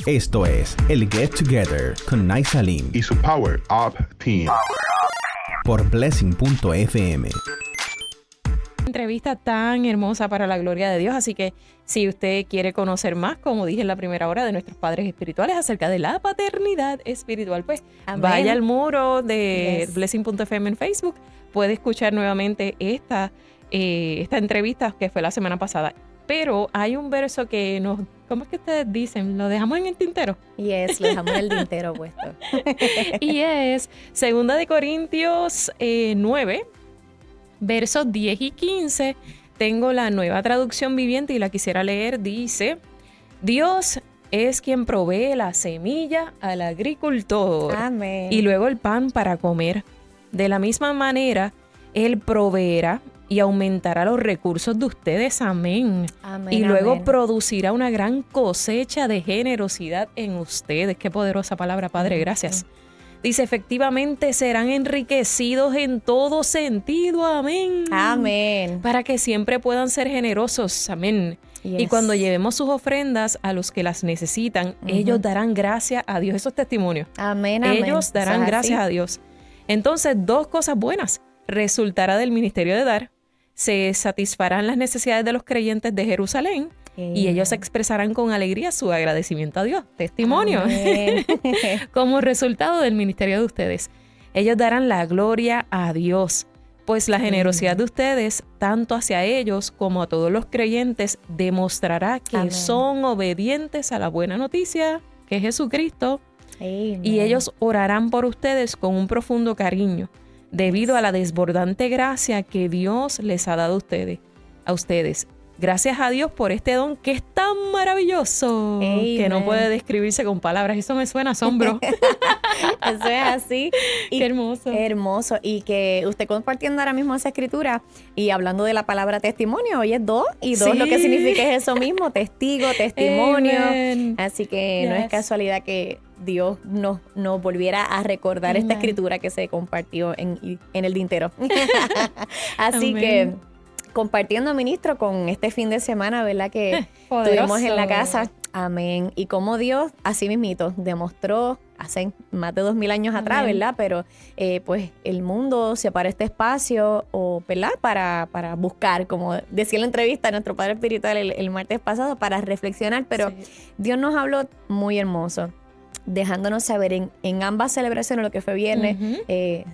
Esto es el Get Together con Naisalim y su Power Up Team por Blessing.fm. Entrevista tan hermosa para la gloria de Dios, así que si usted quiere conocer más, como dije en la primera hora, de nuestros padres espirituales acerca de la paternidad espiritual, pues vaya al muro de Blessing.fm en Facebook, puede escuchar nuevamente esta entrevista que fue la semana pasada. Pero hay un verso que nos, ¿cómo es que ustedes dicen? ¿Lo dejamos en el tintero? Yes, lo dejamos en el tintero puesto. Y es 2 de Corintios 9, versos 10 y 15. Tengo la Nueva Traducción Viviente y la quisiera leer. Dice: Dios es quien provee la semilla al agricultor. Amén. Y luego el pan para comer. De la misma manera, Él proveerá y aumentará los recursos de ustedes. Amén. Amén, y luego amén. producirá una gran cosecha de generosidad en ustedes. Qué poderosa palabra, Padre. Gracias. Dice, efectivamente serán enriquecidos en todo sentido. Amén. Amén. Para que siempre puedan ser generosos. Amén. Yes. Y cuando llevemos sus ofrendas a los que las necesitan, ellos darán gracias a Dios. Eso es testimonio. Amén, amén. Ellos darán Eso es gracias así. a Dios. Entonces, 2 cosas buenas. Resultará del ministerio de dar. Se satisfarán las necesidades de los creyentes de Jerusalén. Y ellos expresarán con alegría su agradecimiento a Dios. Testimonio. Amén. Como resultado del ministerio de ustedes. Ellos darán la gloria a Dios, pues la generosidad de ustedes, tanto hacia ellos como a todos los creyentes, demostrará que Amén. son obedientes a la buena noticia, que es Jesucristo. Amén. Y ellos orarán por ustedes con un profundo cariño, debido a la desbordante gracia que Dios les ha dado a ustedes. Gracias a Dios por este don que es tan maravilloso, que no puede describirse con palabras. Eso me suena a asombro. Eso es así. Y qué hermoso. Hermoso. Y que usted compartiendo ahora mismo esa escritura y hablando de la palabra testimonio, hoy es 2 y 2 Sí. lo que significa es eso mismo, testigo, testimonio. Amen. Así que no es casualidad que Dios nos volviera a recordar esta escritura que se compartió en el tintero. Así Amén. que compartiendo, ministro, con este fin de semana, ¿verdad? Que estuvimos en la casa. Amén. Y como Dios, así mismito, demostró hace más de 2000 años atrás, Amén. ¿verdad? Pero pues el mundo separa este espacio, ¿verdad? Para buscar, como decía en la entrevista a nuestro padre espiritual el martes pasado, para reflexionar. Pero Dios nos habló muy hermoso, dejándonos saber en ambas celebraciones, lo que fue viernes,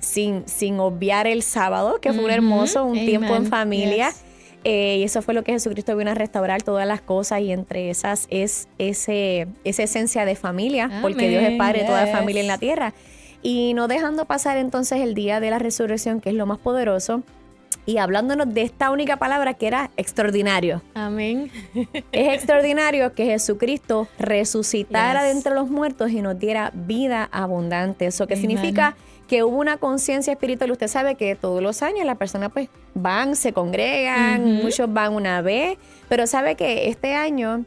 sin obviar el sábado, que fue un hermoso, un tiempo en familia. Yes. Y eso fue lo que Jesucristo vino a restaurar, todas las cosas, y entre esas es esa esencia de familia, porque Dios es Padre de toda familia en la tierra. Y no dejando pasar entonces el día de la resurrección, que es lo más poderoso, y hablándonos de esta única palabra que era extraordinario. Amén. Es extraordinario que Jesucristo resucitara de entre los muertos y nos diera vida abundante. Eso que significa que hubo una conciencia espiritual. Usted sabe que todos los años las personas pues van, se congregan, muchos van una vez, pero sabe que este año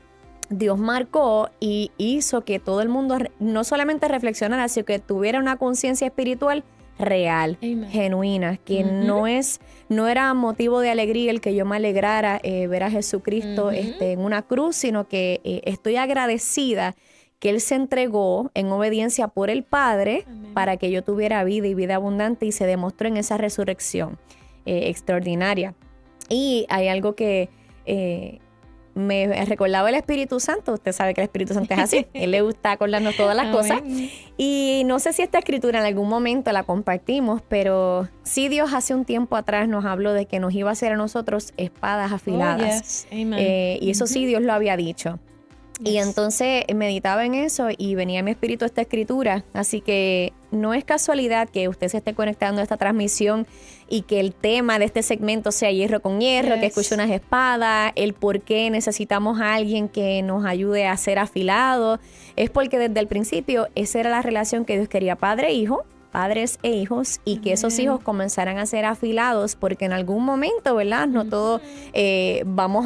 Dios marcó y hizo que todo el mundo no solamente reflexionara, sino que tuviera una conciencia espiritual real, genuina, que no era motivo de alegría el que yo me alegrara ver a Jesucristo en una cruz, sino que estoy agradecida que Él se entregó en obediencia por el Padre para que yo tuviera vida y vida abundante, y se demostró en esa resurrección extraordinaria. Y hay algo que me recordaba el Espíritu Santo. Usted sabe que el Espíritu Santo es así. Él le gusta acordarnos todas las cosas. Y no sé si esta escritura en algún momento la compartimos, pero sí Dios hace un tiempo atrás nos habló de que nos iba a hacer a nosotros espadas afiladas. Y eso sí Dios lo había dicho. Y entonces meditaba en eso y venía a mi espíritu esta escritura. Así que no es casualidad que usted se esté conectando a esta transmisión y que el tema de este segmento sea hierro con hierro, que escuche unas espadas, el por qué necesitamos a alguien que nos ayude a ser afilados. Es porque desde el principio esa era la relación que Dios quería, padre-hijo, padres e hijos, y que esos hijos comenzaran a ser afilados, porque en algún momento, ¿verdad? No todos vamos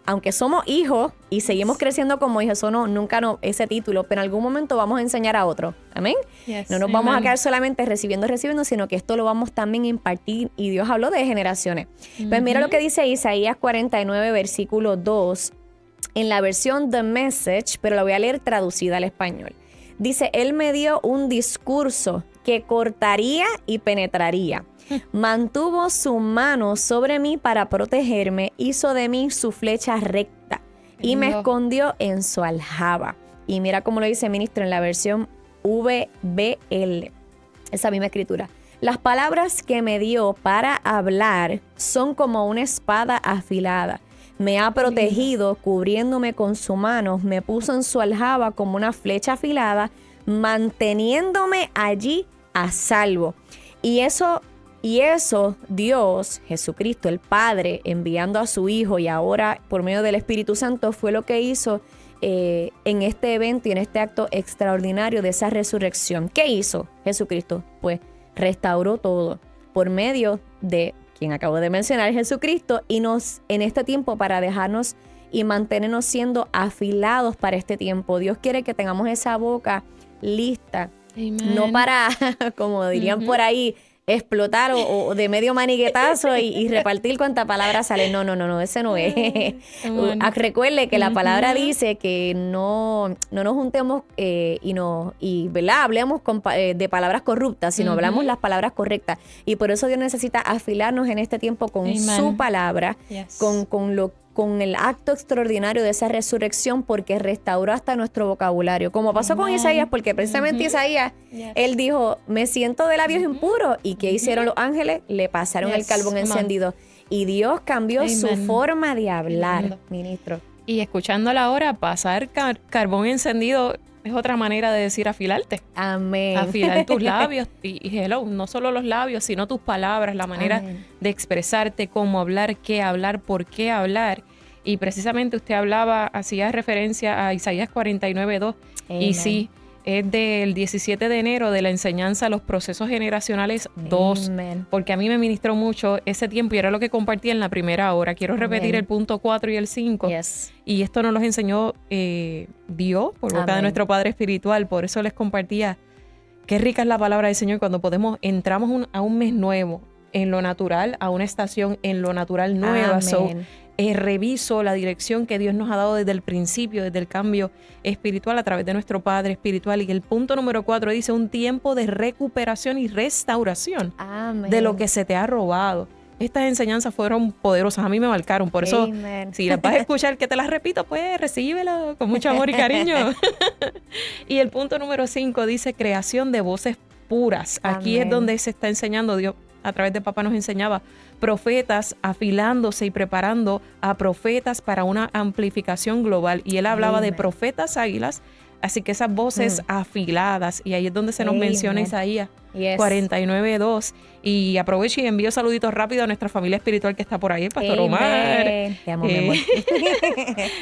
aunque somos hijos y seguimos creciendo como hijos, eso nunca ese título, pero en algún momento vamos a enseñar a otro. Amén. No nos vamos a quedar solamente recibiendo, sino que esto lo vamos también a impartir, y Dios habló de generaciones. Pues mira lo que dice Isaías 49, versículo 2. en la versión The Message, pero la voy a leer traducida al español. Dice, Él me dio un discurso que cortaría y penetraría. Mantuvo su mano sobre mí para protegerme, hizo de mí su flecha recta y me escondió en su aljaba. Y mira cómo lo dice, ministro, en la versión VBL, esa misma escritura. Las palabras que me dio para hablar son como una espada afilada. Me ha protegido cubriéndome con su mano, me puso en su aljaba como una flecha afilada, manteniéndome allí a salvo. Y eso Dios, Jesucristo, el Padre, enviando a su Hijo y ahora por medio del Espíritu Santo fue lo que hizo en este evento y en este acto extraordinario de esa resurrección. ¿Qué hizo Jesucristo? Pues restauró todo por medio de quien acabo de mencionar, Jesucristo, y nos en este tiempo para dejarnos y mantenernos siendo afilados para este tiempo. Dios quiere que tengamos esa boca lista, Amen. No para, como dirían por ahí, explotar o de medio maniguetazo y repartir cuánta palabra sale. No, ese no es. Recuerde que la palabra dice que no nos juntemos y ¿verdad? Hablemos de palabras corruptas, sino hablamos las palabras correctas. Y por eso Dios necesita afilarnos en este tiempo con Amen. Su palabra, yes. con el acto extraordinario de esa resurrección, porque restauró hasta nuestro vocabulario, como pasó con Isaías, porque precisamente Isaías, él dijo, me siento de labios impuros, y ¿qué hicieron los ángeles? Le pasaron el carbón encendido, y Dios cambió su forma de hablar, ministro. Y escuchándola ahora, pasar carbón encendido es otra manera de decir afilarte. Amén. Afilar tus labios y hello, no solo los labios, sino tus palabras, la manera Amén. De expresarte, cómo hablar, qué hablar, por qué hablar. Y precisamente usted hacía referencia a Isaías 49:2. Y sí, es del 17 de enero de la enseñanza a los procesos generacionales 2, porque a mí me ministró mucho ese tiempo y era lo que compartí en la primera hora. Quiero repetir el punto 4 y el 5. Yes. Y esto nos los enseñó Dios por boca de nuestro Padre Espiritual. Por eso les compartía qué rica es la palabra del Señor cuando entramos a un mes nuevo en lo natural, a una estación en lo natural nueva. Reviso la dirección que Dios nos ha dado desde el principio, desde el cambio espiritual a través de nuestro Padre Espiritual. Y el punto número 4 dice un tiempo de recuperación y restauración Amén. De lo que se te ha robado. Estas enseñanzas fueron poderosas, a mí me marcaron. Por eso, Amen. Si las vas a escuchar que te las repito, pues recíbelo con mucho amor y cariño. Y el punto número 5 dice creación de voces puras. Aquí Amén. Es donde se está enseñando Dios. A través de papá nos enseñaba profetas afilándose y preparando a profetas para una amplificación global. Y él hablaba Amen. De profetas águilas, así que esas voces afiladas. Y ahí es donde se nos menciona Isaías 49:2. Y aprovecho y envío saluditos rápidos a nuestra familia espiritual que está por ahí, el Pastor Omar. Te amo, mi amor.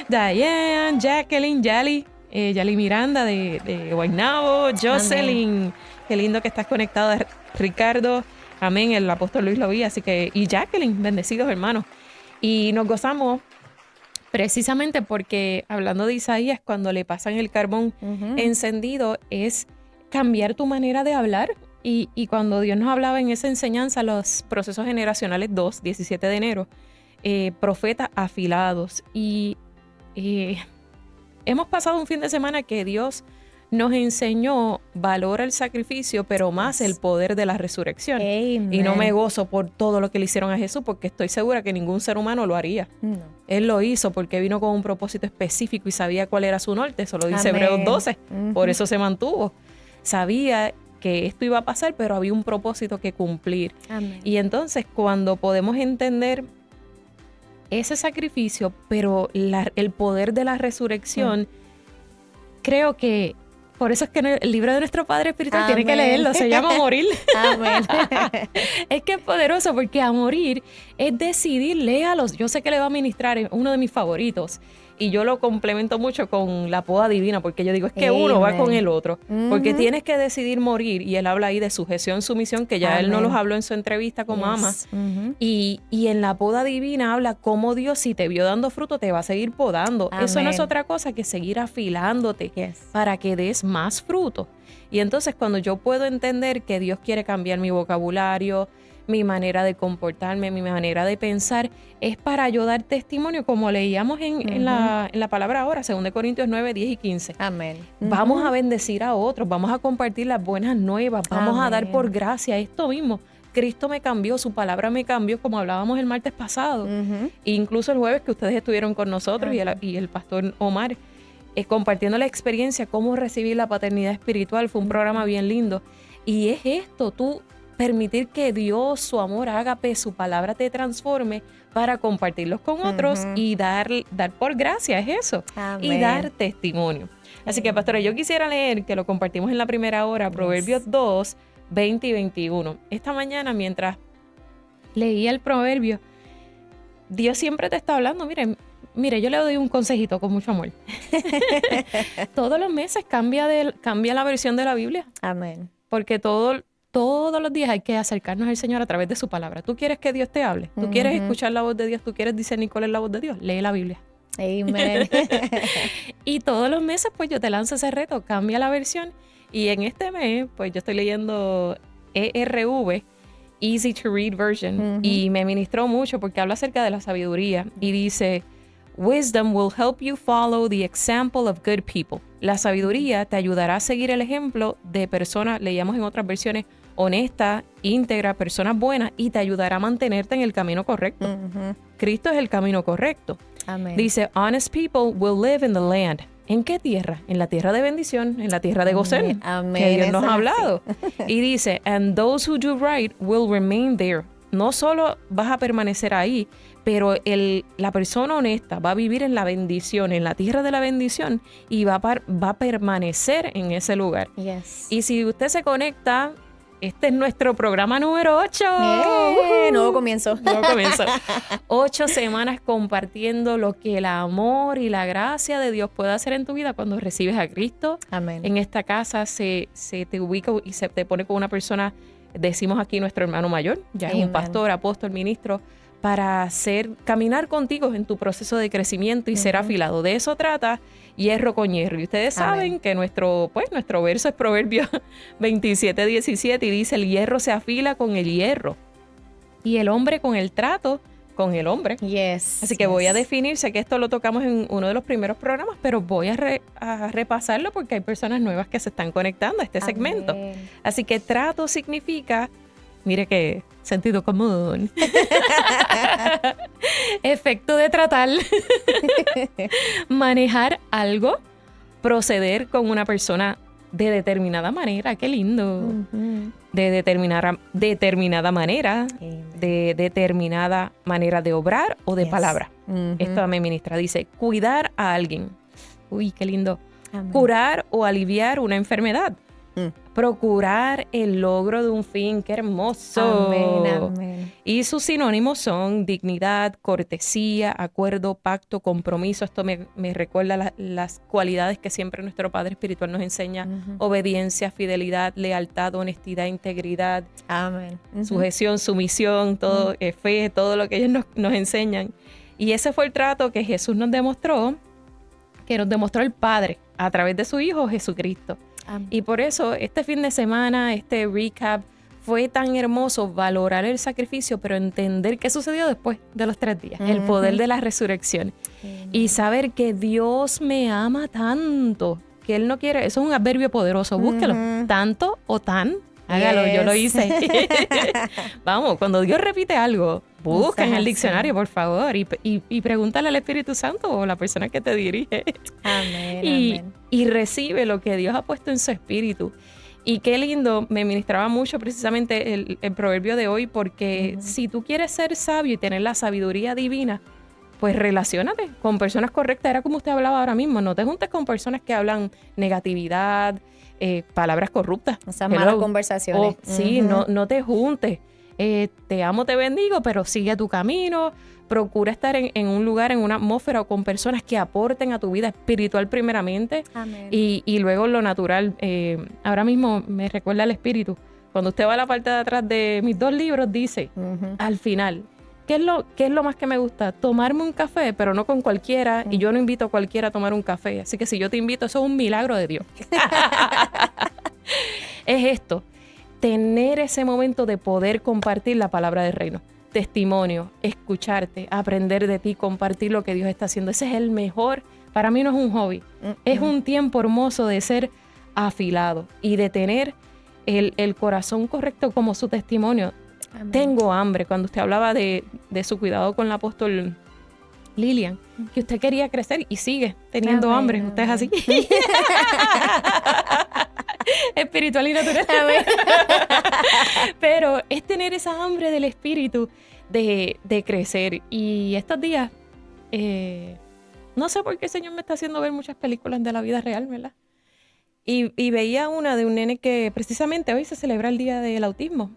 Diane, Jacqueline, Yali Miranda de Guaynabo, Jocelyn. Amen. Qué lindo que estás conectado, Ricardo. Amén, el apóstol Luis lo vi, así que, y Jacqueline, bendecidos hermanos. Y nos gozamos precisamente porque, hablando de Isaías, cuando le pasan el carbón encendido, es cambiar tu manera de hablar. Y cuando Dios nos hablaba en esa enseñanza, los procesos generacionales 2, 17 de enero, profetas afilados. Y hemos pasado un fin de semana que Dios nos enseñó valora el sacrificio, pero más el poder de la resurrección. Amen. Y no me gozo por todo lo que le hicieron a Jesús, porque estoy segura que ningún ser humano lo haría. No. Él lo hizo porque vino con un propósito específico y sabía cuál era su norte. Eso lo dice Amén. Hebreos 12. Por eso se mantuvo. Sabía que esto iba a pasar, pero había un propósito que cumplir. Amén. Y entonces, cuando podemos entender ese sacrificio, pero el poder de la resurrección, creo que por eso es que en el libro de nuestro Padre Espiritual Amén. Tiene que leerlo, se llama Morir. Amén. Es que es poderoso porque a morir es decidir, léalos. Yo sé que le va a ministrar, es uno de mis favoritos. Y yo lo complemento mucho con la poda divina, porque yo digo, es que Amen. Uno va con el otro. Porque tienes que decidir morir, y él habla ahí de sujeción, sumisión, que ya Amen. Él nos los habló en su entrevista con Mama. Y en la poda divina habla cómo Dios, si te vio dando fruto, te va a seguir podando. Amen. Eso no es otra cosa que seguir afilándote para que des más fruto. Y entonces cuando yo puedo entender que Dios quiere cambiar mi vocabulario, mi manera de comportarme, mi manera de pensar, es para yo dar testimonio, como leíamos en la palabra ahora, 2 Corintios 9, 10 y 15. Amén. Vamos a bendecir a otros, vamos a compartir las buenas nuevas, vamos a dar por gracia esto mismo. Cristo me cambió, su palabra me cambió, como hablábamos el martes pasado. Incluso el jueves que ustedes estuvieron con nosotros y el pastor Omar, compartiendo la experiencia, cómo recibir la paternidad espiritual. Fue un programa bien lindo. Y es esto, tú permitir que Dios, su amor, ágape, su palabra te transforme para compartirlos con otros y dar por gracia, es eso. Amén. Y dar testimonio. Así que, pastora, yo quisiera leer, que lo compartimos en la primera hora, Proverbios 2, 20 y 21. Esta mañana, mientras leía el proverbio, Dios siempre te está hablando. Mire, yo le doy un consejito con mucho amor. Todos los meses cambia la versión de la Biblia. Amén. Porque todos los días hay que acercarnos al Señor a través de su palabra. ¿Tú quieres que Dios te hable? ¿Tú quieres escuchar la voz de Dios? ¿Tú quieres discernir cuál es la voz de Dios? Lee la Biblia. Amén. Y todos los meses, pues yo te lanzo ese reto, cambia la versión. Y en este mes, pues yo estoy leyendo ERV, Easy to Read Version, y me ministró mucho porque habla acerca de la sabiduría y dice: Wisdom will help you follow the example of good people. La sabiduría te ayudará a seguir el ejemplo de personas, leíamos en otras versiones, honestas, íntegras, personas buenas, y te ayudará a mantenerte en el camino correcto. Cristo es el camino correcto. Amén. Dice, honest people will live in the land. ¿En qué tierra? En la tierra de bendición, en la tierra de Gosén, Amén. que Dios nos ha Eso es hablado. Y dice, and those who do right will remain there. No solo vas a permanecer ahí, pero la persona honesta va a vivir en la bendición, en la tierra de la bendición, y va a permanecer en ese lugar. Yes. Y si usted se conecta, este es nuestro programa número 8. Nuevo comienzo. Nuevo comienzo. 8 semanas compartiendo lo que el amor y la gracia de Dios puede hacer en tu vida cuando recibes a Cristo. Amén. En esta casa se te ubica y se te pone con una persona, decimos aquí nuestro hermano mayor, ya es un pastor, apóstol, ministro, para caminar contigo en tu proceso de crecimiento y ser afilado. De eso trata hierro con hierro. Y ustedes saben que nuestro verso es Proverbios 27, 17 y dice, el hierro se afila con el hierro y el hombre con el trato con el hombre. Yes. Así que voy a definir, sé que esto lo tocamos en uno de los primeros programas, pero voy a repasarlo porque hay personas nuevas que se están conectando a este segmento. Así que trato significa, mire qué sentido común, efecto de tratar, manejar algo, proceder con una persona de determinada manera, qué lindo, de determinada manera, de determinada manera de obrar o de palabra. Esto me ministra, dice, cuidar a alguien, uy, qué lindo, curar o aliviar una enfermedad. Procurar el logro de un fin, qué hermoso. Amén, amén. Y sus sinónimos son dignidad, cortesía, acuerdo, pacto, compromiso. Esto me recuerda las cualidades que siempre nuestro Padre Espiritual nos enseña. Obediencia, fidelidad, lealtad, honestidad, integridad. Amén. Sujeción, sumisión, todo, fe, todo lo que ellos nos enseñan. Y ese fue el trato que Jesús nos demostró, que nos demostró el Padre a través de su Hijo Jesucristo. Y por eso este fin de semana, este recap, fue tan hermoso valorar el sacrificio, pero entender qué sucedió después de los 3 días, el poder de la resurrección. Y saber que Dios me ama tanto, que Él no quiere, eso es un adverbio poderoso, búsquelo, tanto o tan, hágalo, yo lo hice. Vamos, cuando Dios repite algo, busca en el diccionario, por favor, y pregúntale al Espíritu Santo o la persona que te dirige. Amén, amén. Y recibe lo que Dios ha puesto en su espíritu. Y qué lindo, me ministraba mucho precisamente el proverbio de hoy, porque si tú quieres ser sabio y tener la sabiduría divina, pues relaciónate con personas correctas. Era como usted hablaba ahora mismo, no te juntes con personas que hablan negatividad, palabras corruptas. Esas malas conversaciones. Sí, no te juntes. Te amo, te bendigo, pero sigue tu camino. Procura estar en un lugar, en una atmósfera o con personas que aporten a tu vida espiritual primeramente. Amén. Y luego lo natural. Ahora mismo me recuerda el Espíritu. Cuando usted va a la parte de atrás de mis 2 libros, dice, al final, ¿qué es lo más que me gusta? Tomarme un café, pero no con cualquiera. Y yo no invito a cualquiera a tomar un café. Así que si yo te invito, eso es un milagro de Dios. Es esto. tener ese momento de poder compartir la palabra del reino. Testimonio, escucharte, aprender de ti, compartir lo que Dios está haciendo. Ese es el mejor, para mí no es un hobby, es un tiempo hermoso de ser afilado y de tener el corazón correcto como su testimonio. Amén. Tengo hambre, cuando usted hablaba de su cuidado con el apóstol Lilian, que usted quería crecer y sigue teniendo hambre. Amén. Usted es así. Espiritual y natural. Pero es tener esa hambre del espíritu de crecer. Y estos días, no sé por qué el Señor me está haciendo ver muchas películas de la vida real, ¿verdad? Y veía una de un nene que precisamente hoy se celebra el día del autismo.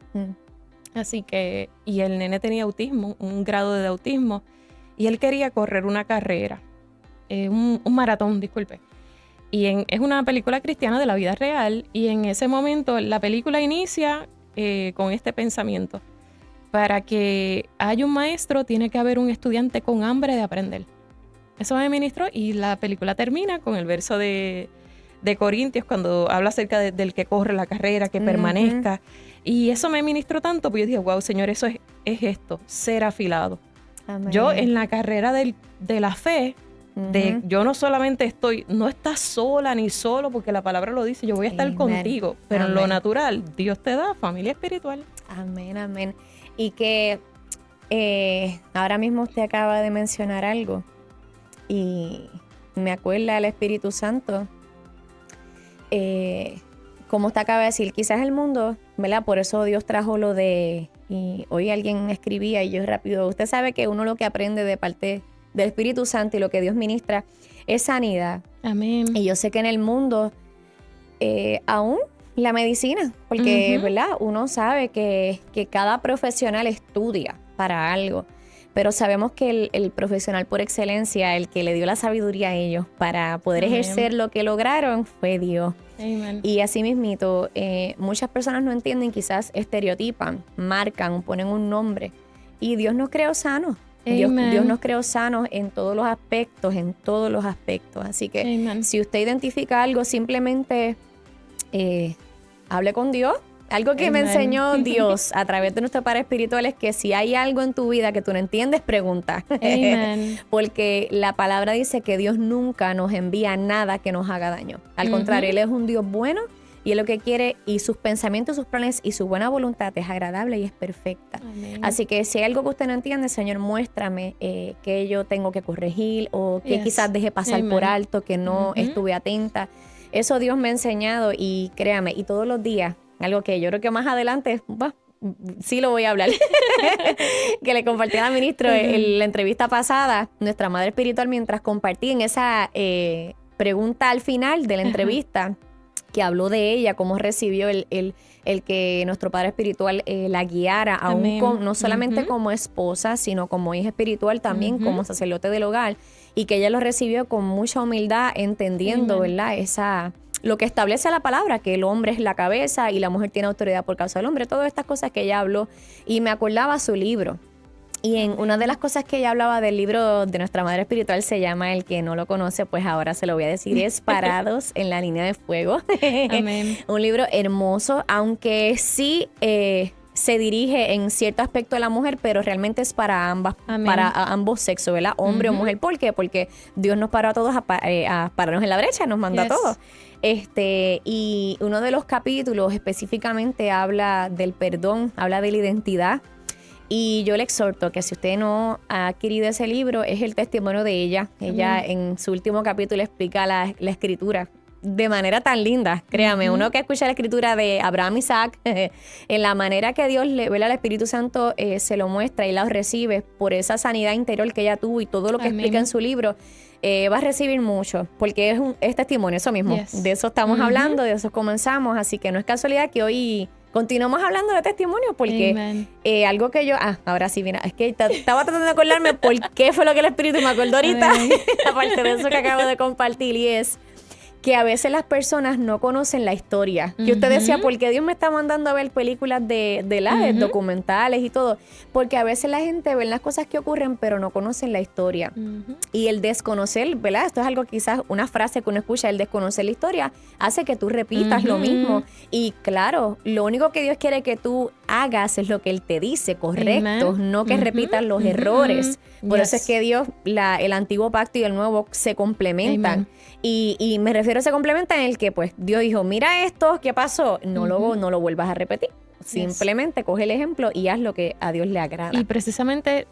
Así que, y el nene tenía autismo, un grado de autismo, y él quería correr una carrera, un maratón, disculpe. Y es una película cristiana de la vida real, y en ese momento la película inicia con este pensamiento: para que haya un maestro tiene que haber un estudiante con hambre de aprender. Eso me ministró, y la película termina con el verso de Corintios, cuando habla acerca del que corre la carrera, que permanezca. Y eso me ministró tanto, porque yo dije, wow, Señor, eso es esto, ser afilado. Amén. Yo en la carrera de la fe, yo no solamente no estás sola ni solo, porque la palabra lo dice, yo voy a estar contigo, pero en lo natural, Dios te da familia espiritual. Amén, amén. Y que ahora mismo usted acaba de mencionar algo, y me acuerda el Espíritu Santo, como usted acaba de decir, quizás el mundo, ¿verdad? Por eso Dios trajo lo de, y hoy alguien escribía y yo rápido, usted sabe que uno lo que aprende de parte del Espíritu Santo y lo que Dios ministra es sanidad. Amén. Y yo sé que en el mundo, aún la medicina, porque, ¿verdad? Uno sabe que cada profesional estudia para algo, pero sabemos que el profesional por excelencia, el que le dio la sabiduría a ellos para poder ejercer lo que lograron, fue Dios. Amen. Y así mismito, muchas personas no entienden, quizás estereotipan, marcan, ponen un nombre. Y Dios nos creó sanos. Dios nos creó sanos en todos los aspectos, Así que si usted identifica algo, simplemente hable con Dios. Algo que me enseñó Dios a través de nuestro Padre Espiritual es que si hay algo en tu vida que tú no entiendes, pregunta. Porque la palabra dice que Dios nunca nos envía nada que nos haga daño. Al contrario, Él es un Dios bueno y Él lo que quiere, y sus pensamientos, sus planes y su buena voluntad es agradable y es perfecta. Amén. Así que si hay algo que usted no entiende, Señor, muéstrame que yo tengo que corregir o que quizás dejé pasar por alto, que no estuve atenta. Eso Dios me ha enseñado, y créame, y todos los días, algo que yo creo que más adelante sí lo voy a hablar, que le compartí al ministro en la entrevista pasada, nuestra madre espiritual, mientras compartí en esa pregunta al final de la entrevista, que habló de ella, cómo recibió el que nuestro Padre Espiritual la guiara, aún no solamente como esposa, sino como hija espiritual también, como sacerdote del hogar, y que ella lo recibió con mucha humildad, entendiendo, ¿verdad? Lo que establece la palabra, que el hombre es la cabeza y la mujer tiene autoridad por causa del hombre, todas estas cosas que ella habló, y me acordaba su libro. Y en una de las cosas que ella hablaba del libro de nuestra madre espiritual, se llama, el que no lo conoce, pues ahora se lo voy a decir, es Parados en la Línea de Fuego. Amén. Un libro hermoso, aunque sí se dirige en cierto aspecto a la mujer, pero realmente es para ambos sexos, ¿verdad? Hombre o mujer. ¿Por qué? Porque Dios nos paró a todos a pararnos en la brecha, nos mandó a todos. Y uno de los capítulos específicamente habla del perdón, habla de la identidad. Y yo le exhorto que si usted no ha adquirido ese libro, es el testimonio de ella. Ella en su último capítulo explica la escritura de manera tan linda, créame. Uno que escucha la escritura de Abraham y Isaac, en la manera que Dios le vela al Espíritu Santo, se lo muestra y la recibe por esa sanidad interior que ella tuvo, y todo lo que explica en su libro, va a recibir mucho, porque es testimonio, eso mismo. De eso estamos hablando, de eso comenzamos, así que no es casualidad que hoy continuamos hablando de testimonio, porque algo que yo... ahora sí, mira, es que estaba tratando de acordarme por qué fue lo que el Espíritu me acordó ahorita, aparte de eso que acabo de compartir, y es que a veces las personas no conocen la historia. Que usted decía, ¿por qué Dios me está mandando a ver películas de documentales y todo? Porque a veces la gente ve las cosas que ocurren, pero no conocen la historia. Y el desconocer, ¿verdad? Esto es algo quizás, una frase que uno escucha, el desconocer la historia, hace que tú repitas lo mismo. Y claro, lo único que Dios quiere que tú hagas es lo que Él te dice, correcto, no que repitas los errores. Por eso es que Dios, el antiguo pacto y el nuevo se complementan. Y me refiero a se complementan en el que pues Dios dijo, mira esto, ¿qué pasó? No lo vuelvas a repetir. Simplemente coge el ejemplo y haz lo que a Dios le agrada. Y precisamente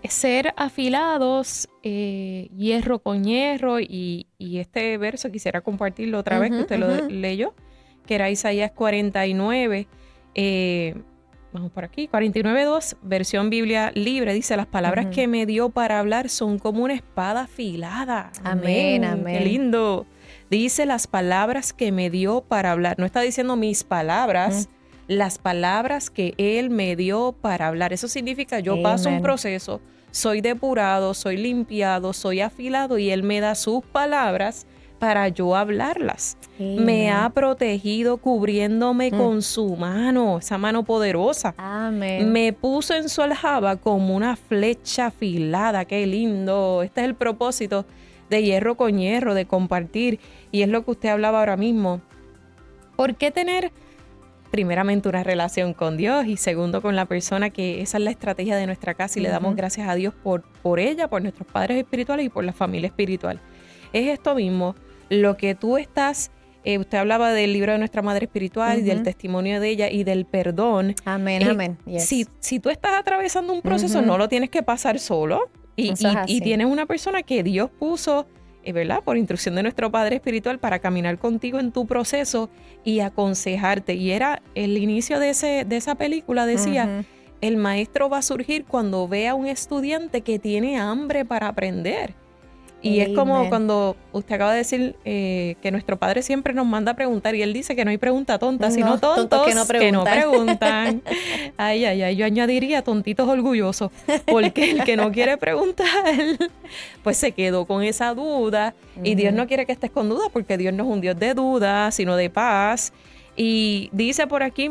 ser afilados, hierro con hierro, y este verso quisiera compartirlo otra vez, que usted lo leyó, que era Isaías 49, vamos por aquí, 49:2, versión Biblia libre, dice, las palabras que me dio para hablar son como una espada afilada. Amén, amén. Qué lindo. Dice las palabras que me dio para hablar. No está diciendo mis palabras, las palabras que Él me dio para hablar. Eso significa yo paso un proceso, soy depurado, soy limpiado, soy afilado y Él me da sus palabras para yo hablarlas. Me ha protegido cubriéndome con su mano, esa mano poderosa. Amén. Me puso en su aljaba como una flecha afilada. Qué lindo. Este es el propósito de hierro con hierro, de compartir. Y es lo que usted hablaba ahora mismo. ¿Por qué tener primeramente una relación con Dios y segundo con la persona, que esa es la estrategia de nuestra casa y le damos gracias a Dios por ella, por nuestros padres espirituales y por la familia espiritual? Es esto mismo, lo que tú estás, usted hablaba del libro de nuestra madre espiritual y del testimonio de ella y del perdón. Amén, amén. Yes. Si tú estás atravesando un proceso, no lo tienes que pasar solo y tienes una persona que Dios puso, ¿verdad?, por instrucción de nuestro Padre Espiritual para caminar contigo en tu proceso y aconsejarte. Y era el inicio de esa película, decía, el maestro va a surgir cuando vea a un estudiante que tiene hambre para aprender. Y es como cuando usted acaba de decir que nuestro Padre siempre nos manda a preguntar, y Él dice que no hay pregunta tonta, sino tontos que no preguntan. Ay, yo añadiría tontitos orgullosos, porque el que no quiere preguntar, pues se quedó con esa duda. Y Dios no quiere que estés con duda, porque Dios no es un Dios de duda, sino de paz. Y dice por aquí,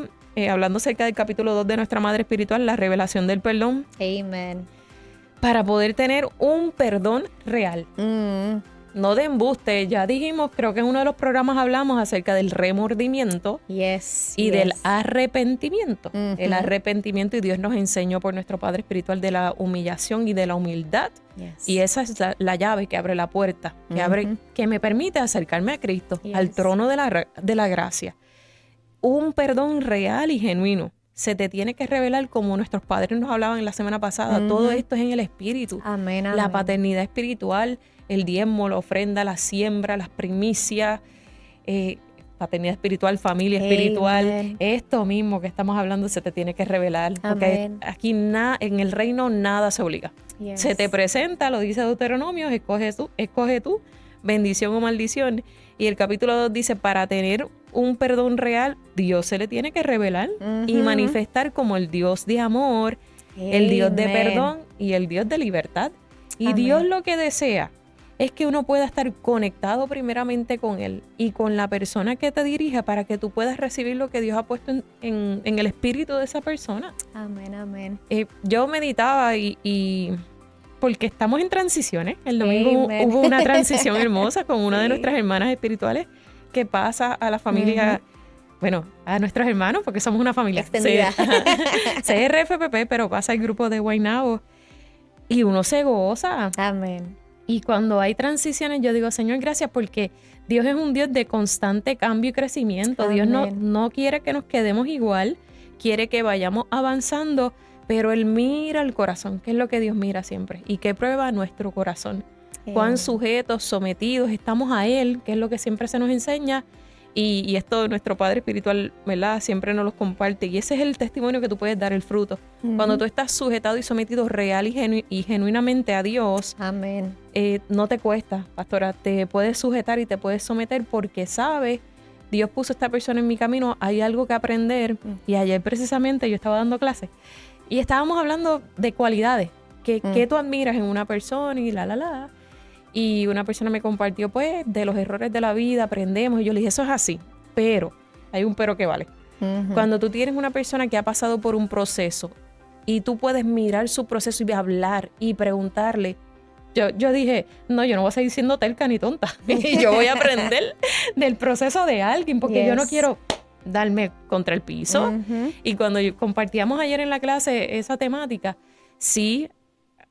hablando acerca del capítulo 2 de nuestra Madre Espiritual, la revelación del perdón. Amén. Para poder tener un perdón real. No de embuste. Ya dijimos, creo que en uno de los programas hablamos acerca del remordimiento y del arrepentimiento. El arrepentimiento, y Dios nos enseñó por nuestro Padre Espiritual de la humillación y de la humildad. Y esa es la llave que abre la puerta, que me permite acercarme a Cristo, al trono de la gracia. Un perdón real y genuino. Se te tiene que revelar, como nuestros padres nos hablaban la semana pasada. Todo esto es en el espíritu. Amén, la paternidad espiritual, el diezmo, la ofrenda, la siembra, las primicias, paternidad espiritual, familia espiritual. Esto mismo que estamos hablando se te tiene que revelar. Porque aquí en el reino nada se obliga. Se te presenta, lo dice Deuteronomio, escoge tú, bendición o maldición. Y el capítulo 2 dice, para tener un perdón real, Dios se le tiene que revelar y manifestar como el Dios de amor, el Dios de perdón y el Dios de libertad. Y Dios lo que desea es que uno pueda estar conectado primeramente con Él y con la persona que te dirija, para que tú puedas recibir lo que Dios ha puesto en el espíritu de esa persona. Amén, amén. Yo meditaba y porque estamos en transiciones. El domingo hubo una transición hermosa con una de nuestras hermanas espirituales que pasa a la familia, bueno, a nuestros hermanos, porque somos una familia extendida. CRFPP, pero pasa al grupo de Guaynabo y uno se goza. Amén. Y cuando hay transiciones, yo digo, Señor, gracias, porque Dios es un Dios de constante cambio y crecimiento. Amén. Dios no quiere que nos quedemos igual, quiere que vayamos avanzando, pero Él mira el corazón, que es lo que Dios mira siempre, y que prueba nuestro corazón. Cuán sujetos, sometidos estamos a Él, que es lo que siempre se nos enseña, y esto nuestro Padre Espiritual, ¿verdad?, siempre nos los comparte, y ese es el testimonio que tú puedes dar, el fruto. Cuando tú estás sujetado y sometido real y genuinamente a Dios, amén, no te cuesta, pastora, te puedes sujetar y te puedes someter, porque sabes, Dios puso a esta persona en mi camino, hay algo que aprender. Y ayer precisamente yo estaba dando clases y estábamos hablando de cualidades, que tú admiras en una persona y y una persona me compartió, pues, de los errores de la vida, aprendemos. Y yo le dije, eso es así, pero, hay un pero que vale. Cuando tú tienes una persona que ha pasado por un proceso y tú puedes mirar su proceso y hablar y preguntarle, yo dije, no, yo no voy a seguir siendo terca ni tonta. Y yo voy a aprender del proceso de alguien, porque yo no quiero darme contra el piso. Y cuando compartíamos ayer en la clase esa temática, sí,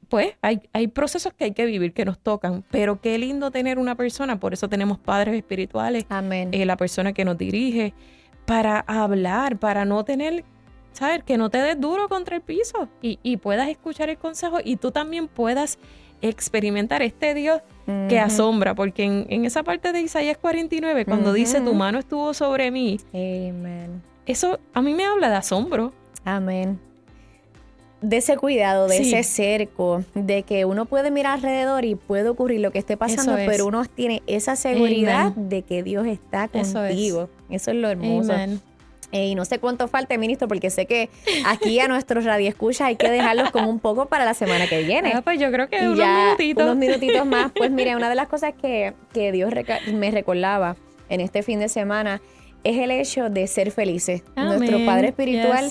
pues hay procesos que hay que vivir, que nos tocan, pero qué lindo tener una persona, por eso tenemos padres espirituales, Amén. La persona que nos dirige, para hablar, para no tener, ¿sabes? Que no te des duro contra el piso y puedas escuchar el consejo y tú también puedas experimentar este Dios que asombra, porque en esa parte de Isaías 49, cuando dice, tu mano estuvo sobre mí, Amén. eso a mí me habla de asombro. Amén. De ese cuidado, de ese cerco, de que uno puede mirar alrededor y puede ocurrir lo que esté pasando, pero uno tiene esa seguridad de que Dios está contigo. Eso es lo hermoso. Amen. Y no sé cuánto falta, ministro, porque sé que aquí a nuestros radioescuchas hay que dejarlos como un poco para la semana que viene. Pues yo creo que y unos minutitos más. Pues mire, una de las cosas que Dios me recordaba en este fin de semana es el hecho de ser felices. Amen. Nuestro Padre Espiritual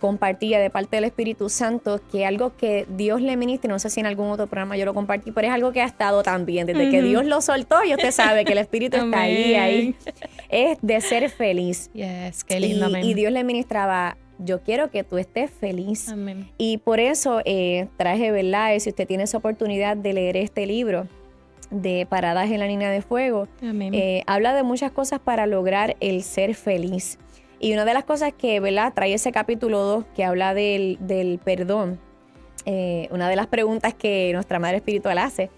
compartía de parte del Espíritu Santo que algo que Dios le ministra, no sé si en algún otro programa yo lo compartí, pero es algo que ha estado también desde que Dios lo soltó y usted sabe que el Espíritu está ahí, es de ser feliz. Qué lindo, y Dios le ministraba, yo quiero que tú estés feliz. Amén. Y por eso traje, ¿verdad? Si usted tiene esa oportunidad de leer este libro de Paradas en la Línea de Fuego, habla de muchas cosas para lograr el ser feliz. Y una de las cosas que, ¿verdad?, trae ese capítulo 2 que habla del perdón, una de las preguntas que nuestra Madre Espiritual hace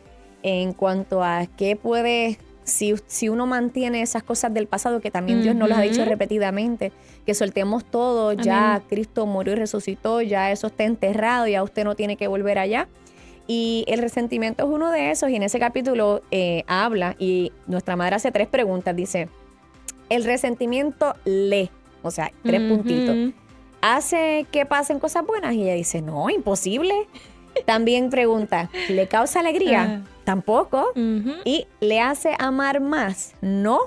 en cuanto a qué puede, si uno mantiene esas cosas del pasado, que también Dios nos lo ha dicho repetidamente, que soltemos todo, ya Cristo murió y resucitó, ya eso está enterrado, ya usted no tiene que volver allá. Y el resentimiento es uno de esos, y en ese capítulo habla, y nuestra Madre hace 3 preguntas, dice, el resentimiento o sea, 3 puntitos, ¿hace que pasen cosas buenas? Y ella dice, no, imposible. También pregunta, ¿le causa alegría? Tampoco. ¿Y le hace amar más? No,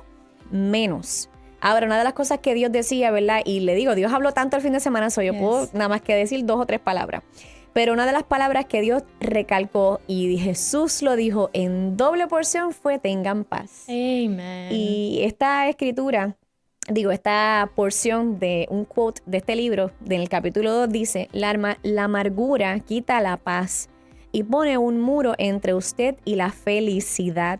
menos. Ahora, una de las cosas que Dios decía, ¿verdad? Y le digo, Dios habló tanto el fin de semana, yo puedo nada más que decir 2 o 3 palabras. Pero una de las palabras que Dios recalcó y Jesús lo dijo en doble porción fue tengan paz. Amen. Y esta escritura, esta porción de un quote de este libro, del capítulo 2, dice, la amargura quita la paz y pone un muro entre usted y la felicidad.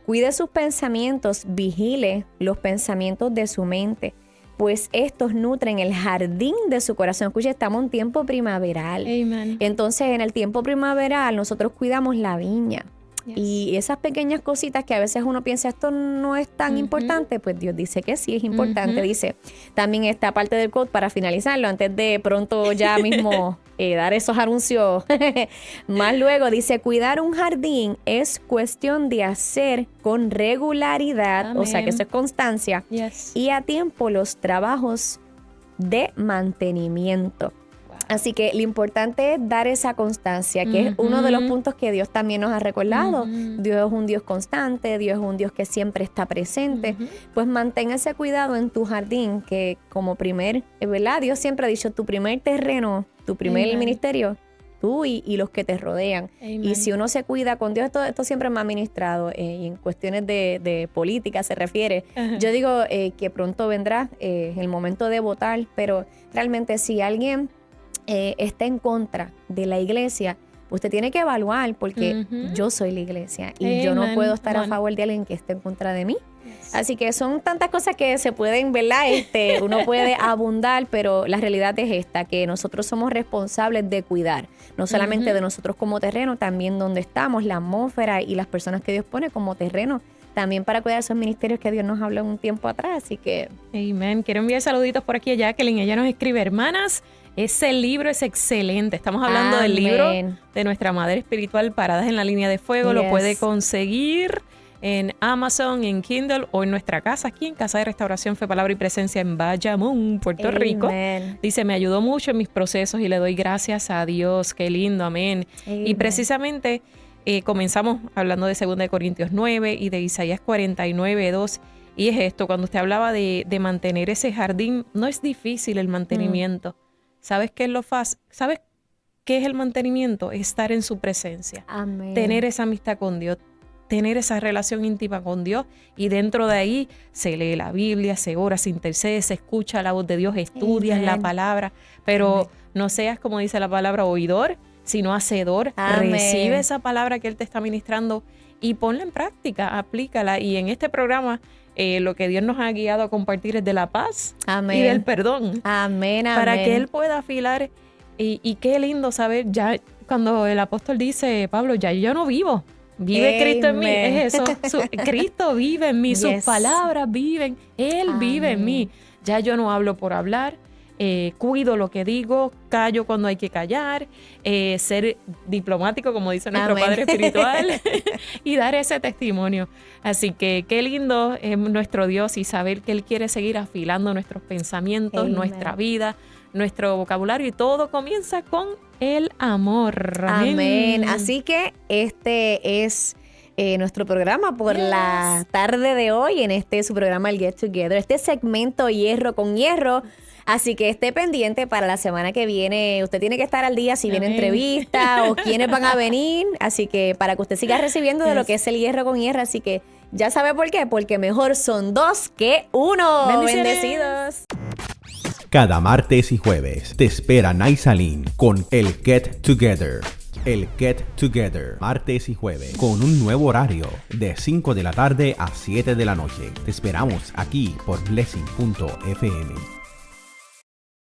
Cuide sus pensamientos, vigile los pensamientos de su mente, pues estos nutren el jardín de su corazón. Escuche, estamos en tiempo primaveral. Amen. Entonces, en el tiempo primaveral, nosotros cuidamos la viña. Y esas pequeñas cositas que a veces uno piensa esto no es tan importante, pues Dios dice que sí es importante. Dice también esta parte del quote para finalizarlo, antes de pronto ya mismo dar esos anuncios más luego, dice, cuidar un jardín es cuestión de hacer con regularidad, o sea que eso es constancia, y a tiempo los trabajos de mantenimiento. Así que lo importante es dar esa constancia, que es uno de los puntos que Dios también nos ha recordado. Dios es un Dios constante, Dios es un Dios que siempre está presente. Pues mantén ese cuidado en tu jardín, que como ¿verdad? Dios siempre ha dicho, tu primer terreno, tu primer ministerio, tú y los que te rodean. Amen. Y si uno se cuida con Dios, esto siempre me ha ministrado, y en cuestiones de política se refiere. Yo digo que pronto vendrá el momento de votar, pero realmente si alguien está en contra de la iglesia, usted tiene que evaluar, porque yo soy la iglesia y yo no puedo estar a favor de alguien que esté en contra de mí. Así que son tantas cosas que se pueden, ¿verdad? Uno puede abundar, pero la realidad es esta, que nosotros somos responsables de cuidar, no solamente de nosotros como terreno, también donde estamos, la atmósfera y las personas que Dios pone como terreno, también para cuidar esos ministerios que Dios nos habló un tiempo atrás. Así que... Amén. Quiero enviar saluditos por aquí a Jacqueline. Ella nos escribe, hermanas, ese libro es excelente. Estamos hablando del libro de nuestra Madre Espiritual, Paradas en la Línea de Fuego. Lo puede conseguir en Amazon, en Kindle o en nuestra casa, aquí en Casa de Restauración Fe, Palabra y Presencia en Bayamón, Puerto Rico. Dice, me ayudó mucho en mis procesos y le doy gracias a Dios. Qué lindo, amén. Y precisamente comenzamos hablando de 2 Corintios 9 y de Isaías 49, 2. Y es esto, cuando usted hablaba de mantener ese jardín, no es difícil el mantenimiento. ¿Sabes qué es lo fácil? ¿Sabes qué es el mantenimiento? Estar en su presencia. Amén. Tener esa amistad con Dios, tener esa relación íntima con Dios, y dentro de ahí se lee la Biblia, se ora, se intercede, se escucha la voz de Dios, estudias la palabra, pero no seas, como dice la palabra, oidor, sino hacedor. Amén. Recibe esa palabra que Él te está ministrando y ponla en práctica, aplícala. Y en este programa lo que Dios nos ha guiado a compartir es de la paz y del perdón. Amén, amén. Para que Él pueda afilar. Y qué lindo saber, ya cuando el apóstol dice, Pablo, ya yo no vivo, vive Cristo en mí. Es eso, Cristo vive en mí, sus palabras viven, Él vive en mí. Ya yo no hablo por hablar, cuido lo que digo, callo cuando hay que callar, ser diplomático, como dice nuestro Padre Espiritual, y dar ese testimonio. Así que qué lindo es nuestro Dios y saber que Él quiere seguir afilando nuestros pensamientos, nuestra vida, nuestro vocabulario, y todo comienza con el amor. Amén. Así que este es nuestro programa por la tarde de hoy, en su programa El Get Together, este segmento Hierro con Hierro. Así que esté pendiente para la semana que viene. Usted tiene que estar al día si viene entrevista o quiénes van a venir. Así que para que usted siga recibiendo de lo que es el Hierro con Hierro. Así que ya sabe por qué. Porque mejor son 2 que 1. Bendecidos. Cada martes y jueves te espera Naisalin con el Get Together. El Get Together, martes y jueves, con un nuevo horario de 5 de la tarde a 7 de la noche. Te esperamos aquí por Blessing.fm.